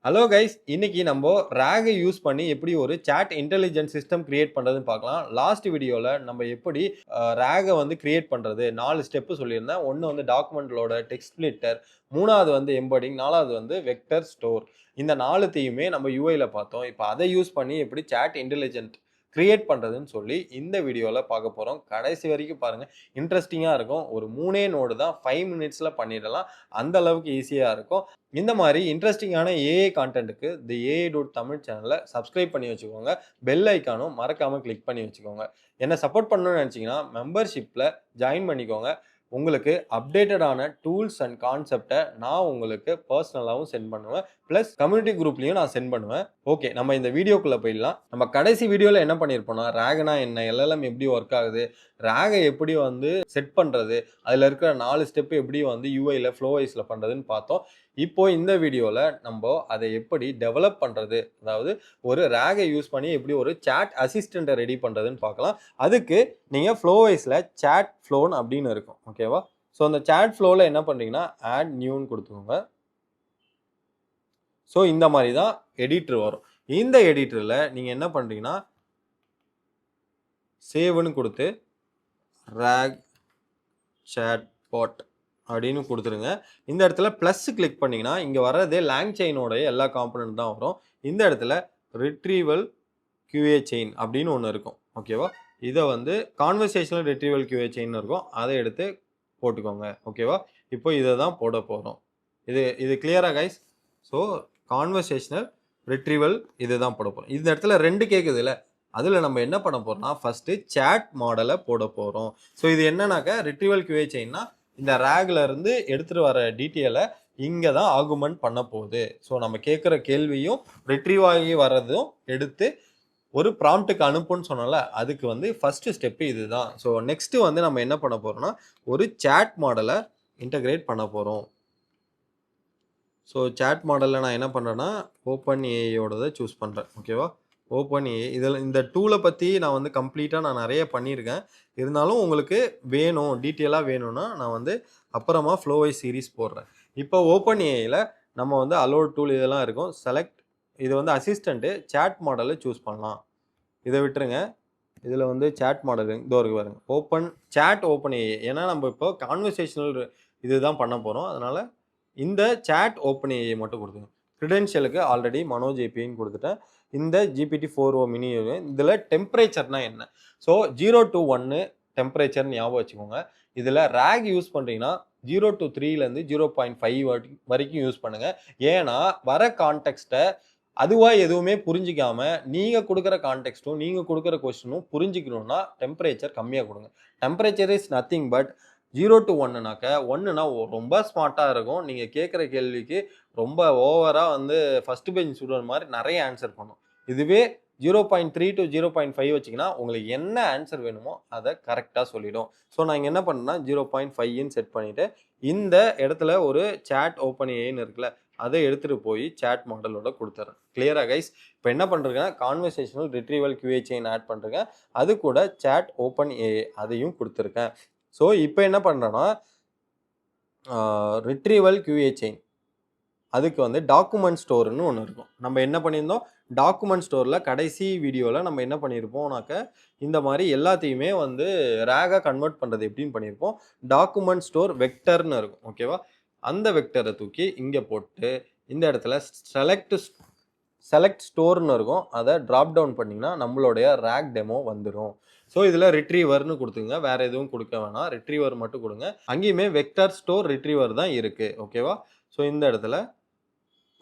Hello guys, இன்னைக்கு நம்ம ராக யூஸ் பண்ணி எப்படி ஒரு சாட் இன்டெலிஜென்ட் சிஸ்டம் கிரியேட் பண்றதுன்னு பார்க்கலாம். லாஸ்ட் வீடியோல நம்ம எப்படி ராக வந்து கிரியேட் பண்றது 4 ஸ்டெப் சொல்லியிருந்தேன். ஒன்னு வந்து டாக்குமெண்ட்லோட டெக்ஸ்ட் ஸ்ப்ளிட்டர், மூணாவது வந்து எம்பெடிங், நாலாவது வந்து வெக்டர் ஸ்டோர். இந்த நாலுத்தையுமே நம்ம யூஐல பார்த்தோம். இப்போ அதை யூஸ் பண்ணி எப்படி சாட் இன்டெலிஜென்ட் கிரியேட் பண்றதுன்னு சொல்லி இந்த வீடியோல பார்க்க போறோம். கடைசி வரைக்கும் பாருங்க, இன்ட்ரெஸ்டிங்கா இருக்கும். ஒரு 3 நோடு தான் 5 மினிட்ஸ்ல பண்ணிடலாம். அந்த அளவுக்கு ஈஸியா இருக்கும். இந்த மாதிரி இன்ட்ரெஸ்டிங்கான ஏஐ கான்டென்ட்டுக்கு தி ஏஐ டூட் தமிழ் சேனலை சப்ஸ்கிரைப் பண்ணி வச்சுக்கோங்க. பெல் ஐக்கானும் மறக்காம கிளிக் பண்ணி வச்சுக்கோங்க. என்ன சப்போர்ட் பண்ணணும்னு நினச்சிங்கன்னா மெம்பர்ஷிப்பில் ஜாயின் பண்ணிக்கோங்க. உங்களுக்கு அப்டேட்டடான டூல்ஸ் அண்ட் கான்செப்டை நான் உங்களுக்கு பர்சனலாகவும் சென்ட் பண்ணுவேன். ப்ளஸ் கம்யூனிட்டி குரூப்லையும் நான் சென்ட் பண்ணுவேன். ஓகே, நம்ம இந்த வீடியோக்குள்ளே போயிடலாம். நம்ம கடைசி வீடியோவில் என்ன பண்ணியிருப்போம்னா, ராகனா என்ன, எல்எல்எம் எப்படி ஒர்க் ஆகுது, ராகை எப்படி வந்து செட் பண்ணுறது, அதில் இருக்கிற 4 ஸ்டெப் எப்படி வந்து யூஐயில் ஃப்ளோவைஸில் பண்ணுறதுன்னு பார்த்தோம். இப்போ இந்த வீடியோல நம்ம அதை எப்படி டெவலப் பண்றது, அதாவது ஒரு ராகை யூஸ் பண்ணி எப்படி ஒரு சாட் அசிஸ்டண்ட்டை ரெடி பண்றதுன்னு பார்க்கலாம். அதுக்கு நீங்க ஃப்ளோவைஸ்ல சாட் ஃப்ளோன் அப்படின்னு இருக்கும். ஓகேவா? ஸோ அந்த சாட் ஃப்ளோவில் என்ன பண்றீங்கன்னா ஆட் நியூன்னு கொடுத்துக்கோங்க. ஸோ இந்த மாதிரி தான் எடிட்டர் வரும். இந்த எடிட்டரில் நீங்க என்ன பண்றீங்கன்னா சேவ்னு கொடுத்து ராக் சாட் பாட் அப்படின்னு கொடுத்துருங்க. இந்த இடத்துல ப்ளஸ் கிளிக் பண்ணிங்கன்னா இங்கே வர்றதே லேங் செயினோடைய எல்லா காம்பனண்ட் தான் வரும். இந்த இடத்துல ரிட்ரீவல் கியூஏ செயின் அப்படின்னு ஒன்று இருக்கும். ஓகேவா? இதை வந்து கான்வர்சேஷனல் ரிட்ரீவல் கியூஏ செயின் இருக்கும், அதை எடுத்து போட்டுக்கோங்க. ஓகேவா? இப்போ இதை தான் போட போகிறோம். இது கிளியரா கைஸ்? ஸோ கான்வர்சேஷனல் ரிட்ரீவல் இது தான் போட போகிறோம். இந்த இடத்துல 2 கேட்குது இல்லை, அதில் நம்ம என்ன பண்ண போகிறோம்னா ஃபஸ்ட்டு சேட் மாடலை போட போகிறோம். ஸோ இது என்னன்னாக்கா ரிட்ரீவல் கியூஏ செயின்னா இந்த ரேக்ல இருந்து எடுத்துகிட்டு வர டீட்டெயிலை இங்கே தான் ஆகுமெண்ட் பண்ண போகுது. ஸோ நம்ம கேட்குற கேள்வியும் ரிட்ரீவ் ஆகி வர்றதும் எடுத்து ஒரு ப்ராம்ப்ட்டுக்கு அனுப்புன்னு சொன்னோம்ல, அதுக்கு வந்து ஃபஸ்ட்டு ஸ்டெப்பு இதுதான். ஸோ நெக்ஸ்ட்டு வந்து நம்ம என்ன பண்ண போகிறோம்னா ஒரு சேட் மாடலை இன்டகிரேட் பண்ண போகிறோம். ஸோ சேட் மாடலில் நான் என்ன பண்ணுறேன்னா ஓப்பன் ஏஐயோடதை சூஸ் பண்ணுறேன். ஓகேவா? ஓப்பன் ஏஐ இதில் இந்த டூலை பற்றி நான் வந்து கம்ப்ளீட்டாக நான் நிறைய பண்ணியிருக்கேன். இருந்தாலும் உங்களுக்கு வேணும், டீட்டெயிலாக வேணும்னா நான் வந்து அப்புறமா ஃப்ளோவைஸ் சீரிஸ் போடுறேன். இப்போ ஓப்பன் ஏஐயில் நம்ம வந்து அலோட் டூல் இதெல்லாம் இருக்கும். செலக்ட் இது வந்து அசிஸ்டண்ட்டு சேட் மாடலை சூஸ் பண்ணலாம். இதை விட்டுருங்க. இதில் வந்து சேட் மாடல் இதோ இருக்கு பாருங்க, ஓப்பன் ஏஐ. ஏன்னா நம்ம இப்போ கான்வர்சேஷனல் இதுதான் பண்ண போகிறோம். அதனால் இந்த சாட் ஓப்பன் ஏஐ மட்டும் கொடுத்துங்க. க்ரிடென்ஷியலுக்கு ஆல்ரெடி மனோஜ் ஏபின்னு கொடுத்துட்டேன். இந்த GPT-4o மினி இதில் டெம்பரேச்சர்னா என்ன? ஸோ 0 to 1 டெம்பரேச்சர் ஞாபகம் வச்சுக்கோங்க. இதில் ரேக் யூஸ் பண்ணுறீங்கன்னா 0 to 3லேருந்து 0.5 வரைக்கும் யூஸ் பண்ணுங்கள். ஏன்னா வர கான்டெக்ஸ்ட்டை அதுவாக எதுவுமே புரிஞ்சிக்காம நீங்கள் கொடுக்குற கான்டெக்ஸ்ட்டும் நீங்கள் கொடுக்குற கொஸ்டினும் புரிஞ்சிக்கணும்னா டெம்பரேச்சர் கம்மியாக கொடுங்க. Temperature is nothing but 0 to 1னாக்க 1னா ரொம்ப ஸ்மார்ட்டாக இருக்கும். நீங்கள் கேட்குற கேள்விக்கு ரொம்ப ஓவராக வந்து ஃபஸ்ட் பெஞ்ச் ஸ்டூடெண்ட் மாதிரி நிறைய ஆன்சர் பண்ணும். இதுவே 0.3 to 0.5 வச்சிங்கன்னா உங்களுக்கு என்ன ஆன்சர் வேணுமோ அதை கரெக்டாக சொல்லிடும். ஸோ நான் இங்கே என்ன பண்ணேன்னா 0.5ன்னு செட் பண்ணிவிட்டு இந்த இடத்துல ஒரு சேட் ஓப்பன் ஏன்னு இருக்குல்ல, அதை எடுத்துகிட்டு போய் சேட் மாடலோட கொடுத்துட்றேன். கிளியரா கைஸ்? இப்போ என்ன பண்ணுறேன்னா conversational retrieval QA chain add பண்ணுறேன். அது கூட சேட் ஓப்பன் ஏஐ அதையும் கொடுத்துருக்கேன். ஸோ இப்போ என்ன பண்ணுறேன்னா ரிட்ரீவல் கியூஏ செயின் அதுக்கு வந்து டாக்குமெண்ட் ஸ்டோர்னு ஒன்று இருக்கும். நம்ம என்ன பண்ணியிருந்தோம், டாக்குமெண்ட் ஸ்டோரில் கடைசி வீடியோவில் நம்ம என்ன பண்ணியிருப்போம்னாக்க இந்த மாதிரி எல்லாத்தையுமே வந்து ரேகாக கன்வெர்ட் பண்ணுறது எப்படின்னு பண்ணியிருப்போம். டாக்குமெண்ட் ஸ்டோர் வெக்டர்னு இருக்கும். ஓகேவா? அந்த வெக்டரை தூக்கி இங்கே போட்டு இந்த இடத்துல செலக்ட் ஸ்டோர்னு இருக்கும். அதை ட்ராப் டவுன் பண்ணிங்கன்னா நம்மளுடைய ரேக் டெமோ வந்துடும். ஸோ இதில் ரிட்ரீவர்னு கொடுத்துங்க, வேறு எதுவும் கொடுக்க வேணாம், ரிட்ரீவர் மட்டும் கொடுங்க. அங்கேயுமே வெக்டர் ஸ்டோர் ரிட்ரீவர் தான் இருக்குது. ஓகேவா? ஸோ இந்த இடத்துல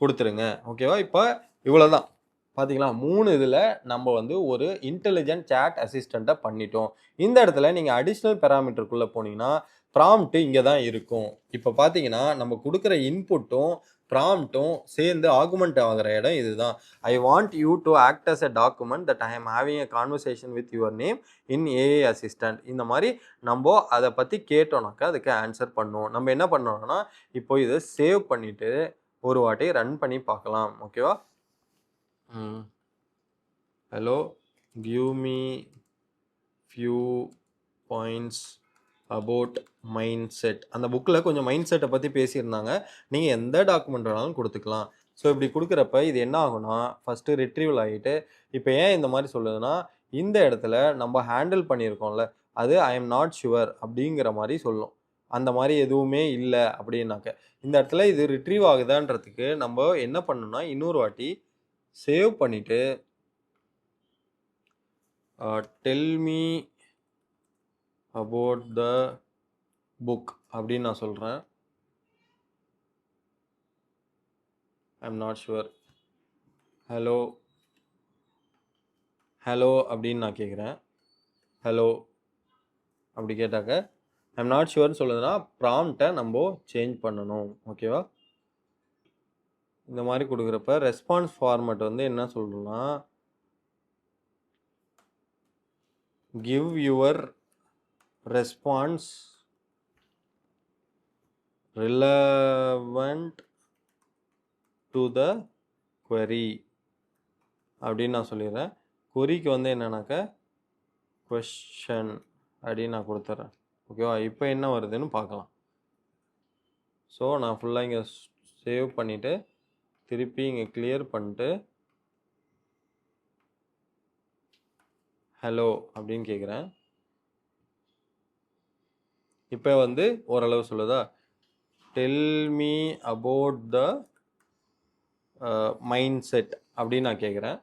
கொடுத்துருங்க. ஓகேவா? இப்போ இவ்வளோதான். பார்த்தீங்களா, 3 இதில் நம்ம வந்து ஒரு இன்டெலிஜென்ட் சேட் அசிஸ்டண்ட்டை பண்ணிட்டோம். இந்த இடத்துல நீங்கள் அடிஷ்னல் பேராமீட்டருக்குள்ளே போனீங்கன்னா ப்ராம்ப்ட் இங்கே தான் இருக்கும். இப்போ பார்த்தீங்கன்னா நம்ம கொடுக்குற இன்புட்டும் ப்ராம்ப்ட்டும் சேர்ந்து ஆகுமெண்ட் ஆகிற இடம் இதுதான். I want you to act as a document that I am having a conversation with your name in AI assistant. இந்த மாதிரி நம்ம அதை பற்றி கேட்டோம்னாக்கா அதுக்கு ஆன்சர் பண்ணுவோம். நம்ம என்ன பண்ணோம்னா இப்போ இதை சேவ் பண்ணிவிட்டு ஒரு வாட்டி ரன் பண்ணி பார்க்கலாம். ஓகேவா? Hello, give me few points about mind set. அந்த புக்கில் கொஞ்சம் மைண்ட் செட்டை பற்றி பேசியிருந்தாங்க. நீங்கள் எந்த டாக்குமெண்ட் வேணாலும் கொடுத்துக்கலாம். ஸோ இப்படி கொடுக்குறப்ப இது என்ன ஆகும்னா ஃபஸ்ட்டு ரிட்ரீவல் ஆகிட்டு இப்போ ஏன் இந்த மாதிரி சொல்லுதுன்னா இந்த இடத்துல நம்ம ஹேண்டில் பண்ணியிருக்கோம்ல அது ஐ எம் நாட் ஷுவர் அப்படிங்கிற மாதிரி சொல்லும். அந்த மாதிரி எதுவுமே இல்லை அப்படின்னாக்க இந்த இடத்துல இது ரிட்ரீவ் ஆகுதான்றதுக்கு நம்ம என்ன பண்ணணும்னா இன்னொரு வாட்டி சேவ் பண்ணிவிட்டு tell me about the book அப்படின்னு நான் சொல்கிறேன். I am not sure. Hello அப்படின்னு நான் கேட்குறேன். ஹலோ அப்படி கேட்டாக்க ஐ எம் நாட் ஷுவர்னு சொல்லுதுன்னா ப்ராம்ப்டை நம்ம சேஞ்ச் பண்ணணும். ஓகேவா? இந்த மாதிரி கொடுக்குறப்ப ரெஸ்பான்ஸ் ஃபார்மேட் வந்து என்ன சொல்லணும்னா give your response relevant to the query அப்படின்னு நான் சொல்லிடுறேன். கொரிக்கு வந்து என்னன்னாக்க கொஷன் அப்படின்னு நான் கொடுத்துட்றேன். ஓகேவா? இப்போ என்ன வருதுன்னு பார்க்கலாம். ஸோ நான் ஃபுல்லாக இங்கே சேவ் பண்ணிவிட்டு திருப்பி இங்கே கிளியர் பண்ணிட்டு ஹலோ அப்படின்னு கேட்குறேன். இப்போ வந்து ஓரளவு சொல்லுதா tell me about the mind set அப்படின்னு நான் கேட்குறேன்.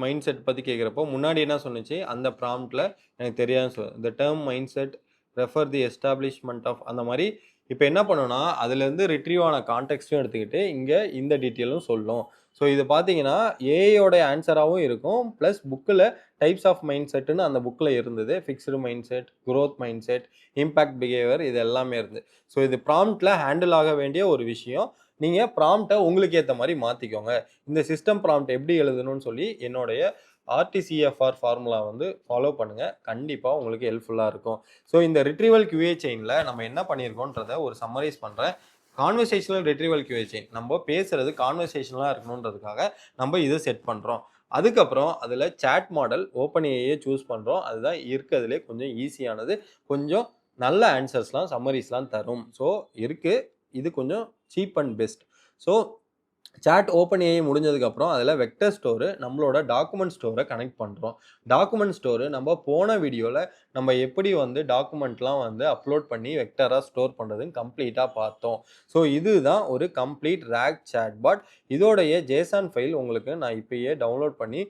மைண்ட் செட் பற்றி கேட்குறப்போ முன்னாடி என்ன சொன்னிச்சு அந்த ப்ராம்ப்டில் எனக்கு தெரியாதுன்னு சொல்லு the term mind set refer the establishment of அந்த மாதிரி. இப்போ என்ன பண்ணோன்னா அதுலேருந்து ரிட்ரீவ் ஆன கான்டெக்ட்டும் எடுத்துக்கிட்டு இங்கே இந்த டீட்டெயிலும் சொல்லும். ஸோ இது பார்த்தீங்கன்னா ஏஐயோட ஆன்சராகவும் இருக்கும் ப்ளஸ் புக்கில் டைப்ஸ் ஆஃப் மைண்ட் செட்டுன்னு அந்த புக்கில் இருந்தது. Fixed mind set, growth mind set, impact behaviour இது எல்லாமே இருந்தது. ஸோ இது ப்ராம்ப்டில் ஹேண்டில் ஆக வேண்டிய ஒரு விஷயம். நீங்கள் ப்ராம்ப்டை உங்களுக்கு ஏற்ற மாதிரி மாற்றிக்கோங்க. இந்த சிஸ்டம் ப்ராம்ப்ட் எப்படி எழுதணும்னு சொல்லி என்னுடைய RTCFR ஃபார்முலா வந்து ஃபாலோ பண்ணுங்கள். கண்டிப்பாக உங்களுக்கு ஹெல்ப்ஃபுல்லாக இருக்கும். ஸோ இந்த ரிட்ரீவல் QA செயினில் நம்ம என்ன பண்ணியிருக்கோன்றதை ஒரு சம்மரைஸ் பண்ணுறேன். கான்வர்சேஷனல் ரிட்ரீவல் QA செயின் நம்ம பேசுகிறது கான்வர்சேஷனலாக இருக்கணுன்றதுக்காக நம்ம இதை செட் பண்ணுறோம். அதுக்கப்புறம் அதில் சேட் மாடல் OpenAI சூஸ் பண்ணுறோம். அதுதான் இருக்கிறதுலே கொஞ்சம் ஈஸியானது, கொஞ்சம் நல்ல ஆன்சர்ஸ்லாம் சம்மரிஸ்லாம் தரும். ஸோ இருக்குது, இது கொஞ்சம் cheap and best. So chat OpenAI முடிஞ்சதுக்கப்புறம் அதில் வெக்டர் ஸ்டோரு நம்மளோட டாக்குமெண்ட் ஸ்டோரை கனெக்ட் பண்ணுறோம். டாக்குமெண்ட் ஸ்டோரு நம்ம போன வீடியோவில் நம்ம எப்படி வந்து டாக்குமெண்ட்லாம் வந்து அப்லோட் பண்ணி வெக்டராக ஸ்டோர் பண்ணுறதுன்னு கம்ப்ளீட்டாக பார்த்தோம். ஸோ இதுதான் ஒரு கம்ப்ளீட் ராக் சாட்பாட். இதோடைய ஜேசான் ஃபைல் உங்களுக்கு நான் இப்போயே டவுன்லோட் பண்ணி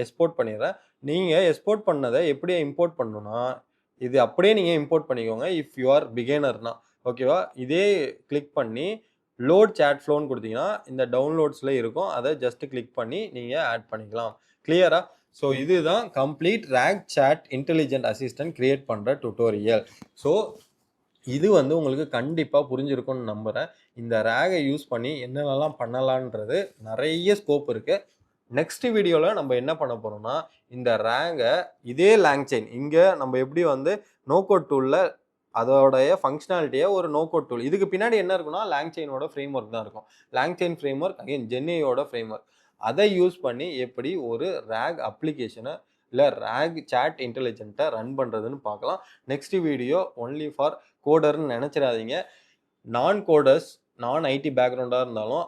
எக்ஸ்போர்ட் பண்ணிடுறேன். நீங்கள் எக்ஸ்போர்ட் பண்ணதை எப்படியே இம்போர்ட் பண்ணணும்னா இது அப்படியே நீங்கள் இம்போர்ட் பண்ணிக்கோங்க இஃப் யூ ஆர் பிகினர்னா. ஓகேவா? இதே கிளிக் பண்ணி லோட் சேட் ஃப்ளோன்னு கொடுத்தீங்கன்னா இந்த டவுன்லோட்ஸில் இருக்கும். அதை ஜஸ்ட் கிளிக் பண்ணி நீங்கள் ஆட் பண்ணிக்கலாம். கிளியரா? ஸோ இதுதான் complete RAG chat intelligent assistant create பண்ணுற டுட்டோரியல். ஸோ இது வந்து உங்களுக்கு கண்டிப்பாக புரிஞ்சிருக்கும்னு நம்புகிறேன். இந்த ரேகை யூஸ் பண்ணி என்னென்னலாம் பண்ணலான்றது நிறைய ஸ்கோப் இருக்குது. நெக்ஸ்ட் வீடியோவில் நம்ம என்ன பண்ண போகிறோம்னா இந்த ரேகை இதே லேங் செயின் இங்கே நம்ம எப்படி வந்து நோகோட் டூலில் அதோடைய ஃபங்க்ஷனாலிட்டியை ஒரு நோகோட் டூல் இதுக்கு பின்னாடி என்ன இருக்குன்னா லேங் செயினோட ஃப்ரேம் ஒர்க் தான் இருக்கும். LangChain framework again ஜென்ஏயோட ஃப்ரேம் ஒர்க் அதை யூஸ் பண்ணி எப்படி ஒரு ரேக் அப்ளிகேஷனை இல்லை ரேக் சேட் இன்டெலிஜென்ட்டை ரன் பண்ணுறதுன்னு பார்க்கலாம். நெக்ஸ்ட் வீடியோ ஒன்லி ஃபார் கோடர்னு நினச்சிடாதீங்க. நான் கோடர்ஸ் நான் ஐடி பேக்ரவுண்டாக இருந்தாலும்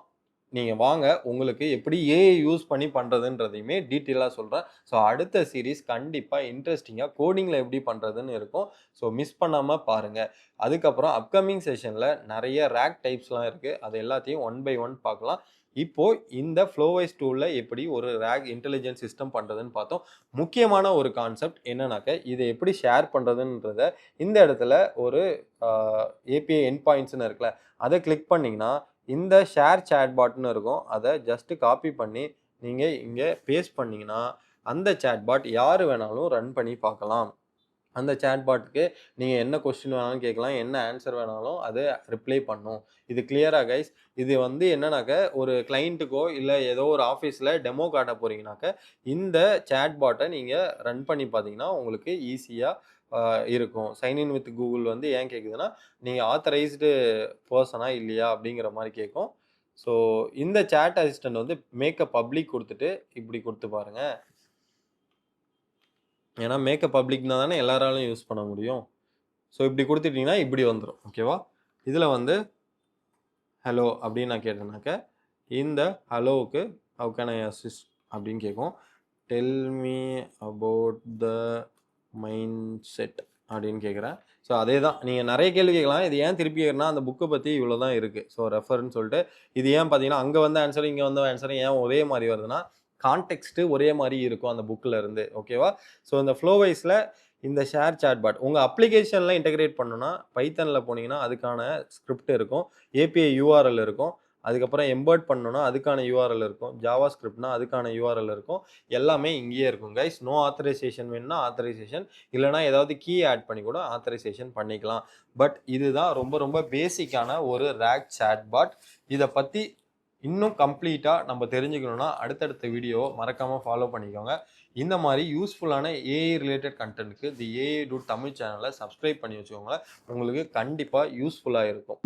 நீங்கள் வாங்க, உங்களுக்கு எப்படி ஏஐ யூஸ் பண்ணி பண்ணுறதுன்றதையுமே டீட்டெயிலாக சொல்கிறேன். ஸோ அடுத்த சீரீஸ் கண்டிப்பாக இன்ட்ரெஸ்டிங்காக கோடிங்கில் எப்படி பண்ணுறதுன்னு இருக்கும். ஸோ மிஸ் பண்ணாமல் பாருங்கள். அதுக்கப்புறம் அப்கமிங் செஷனில் நிறைய ரேக் டைப்ஸ்லாம் இருக்குது. அது எல்லாத்தையும் ஒன் பை ஒன் பார்க்கலாம். இப்போது இந்த ஃப்ளோவைஸ் டூலில் எப்படி ஒரு ரேக் இன்டெலிஜென்ஸ் சிஸ்டம் பண்ணுறதுன்னு பார்த்தோம். முக்கியமான ஒரு கான்செப்ட் என்னன்னாக்க இதை எப்படி ஷேர் பண்ணுறதுன்றத இந்த இடத்துல ஒரு API எண்ட் பாயிண்ட்ஸ்னு இருக்குல்ல அதை கிளிக் பண்ணிங்கன்னா இந்த ஷேர் சேட்பாட்னு இருக்கும். அதை ஜஸ்ட்டு காப்பி பண்ணி நீங்கள் இங்கே பேஸ்ட் பண்ணிங்கன்னா அந்த சேட்பாட் யார் வேணாலும் ரன் பண்ணி பார்க்கலாம். அந்த சேட்பாட்டுக்கு நீங்கள் என்ன கொஸ்டின் வேணாலும் கேட்கலாம், என்ன ஆன்சர் வேணாலும் அதை ரிப்ளை பண்ணும். இது கிளியராக கைஸ்? இது வந்து என்னன்னாக்க ஒரு கிளைண்ட்டுக்கோ இல்லை ஏதோ ஒரு ஆஃபீஸில் டெமோ காட்ட போகிறீங்கனாக்க இந்த சேட்பாட்டை நீங்கள் ரன் பண்ணி பார்த்தீங்கன்னா உங்களுக்கு ஈஸியாக இருக்கும். சைன்இன் வித் கூகுள் வந்து ஏன் கேட்குதுன்னா நீங்கள் ஆத்தரைஸ்டு பர்சனா இல்லையா அப்படிங்கிற மாதிரி கேட்கும். ஸோ இந்த சேட் அசிஸ்டன்ட் வந்து மேக்கப் பப்ளிக் கொடுத்துட்டு இப்படி கொடுத்து பாருங்கள். ஏன்னா மேக்கப் பப்ளிக்னா தானே எல்லாராலும் யூஸ் பண்ண முடியும். ஸோ இப்படி கொடுத்துட்டிங்கன்னா இப்படி வந்துடும். ஓகேவா? இதில் வந்து ஹலோ அப்படின்னு நான் கேட்டேனாக்க இந்த ஹலோவுக்கு ஹவ் கேன் ஐ அசிஸ்ட் அப்படின்னு கேட்கும். Tell me about the mind set அப்படின்னு கேட்குறேன். ஸோ அதே தான் நீங்கள் நிறைய கேள்வி கேட்கலாம். இது ஏன் திருப்பி கேட்குறேன்னா அந்த புக்கை பற்றி இவ்வளோ தான் இருக்குது. ஸோ ரெஃபர்ன்னு சொல்லிட்டு இது ஏன் பார்த்தீங்கன்னா அங்கே வந்த ஆன்சர் இங்கே வந்த ஆன்சர் ஏன் ஒரே மாதிரி வருதுன்னா கான்டெக்ஸ்ட்டு ஒரே மாதிரி இருக்கும் அந்த புக்கில் இருந்து. ஓகேவா? ஸோ இந்த ஃப்ளோ வைஸில் இந்த ஷேர் சாட்பாட் உங்கள் அப்ளிகேஷனில் இன்டெகிரேட் பண்ணணும்னா பைத்தனில் போனீங்கன்னா அதுக்கான ஸ்கிரிப்ட் இருக்கும், ஏபிஐ யூஆர்எல் இருக்கும், அதுக்கப்புறம் எம்பர்ட் பண்ணணும்னா அதுக்கான யூஆர்எல் இருக்கும், ஜாவா ஸ்கிரிப்ட்னா அதுக்கான யூஆர்எல் இருக்கும். எல்லாமே இங்கேயே இருக்கும் கைஸ். நோ ஆத்தரைசேஷன் வேணும்னா ஆத்தரைசேஷன், இல்லைனா ஏதாவது கீ ஆட் பண்ணி கூட ஆத்தரைசேஷன் பண்ணிக்கலாம். பட் இதுதான் ரொம்ப ரொம்ப பேசிக்கான ஒரு ராக் சாட்பாட். இதை பற்றி இன்னும் கம்ப்ளீட்டாக நம்ம தெரிஞ்சுக்கணுன்னா அடுத்தடுத்த வீடியோ மறக்காமல் ஃபாலோ பண்ணிக்கோங்க. இந்த மாதிரி யூஸ்ஃபுல்லான ஏஐ ரிலேட்டட் கண்டென்ட்க்கு தி ஏஐ டூட் தமிழ் சேனலை சப்ஸ்கிரைப் பண்ணி வச்சுக்கோங்க. உங்களுக்கு கண்டிப்பாக யூஸ்ஃபுல்லாக இருக்கும்.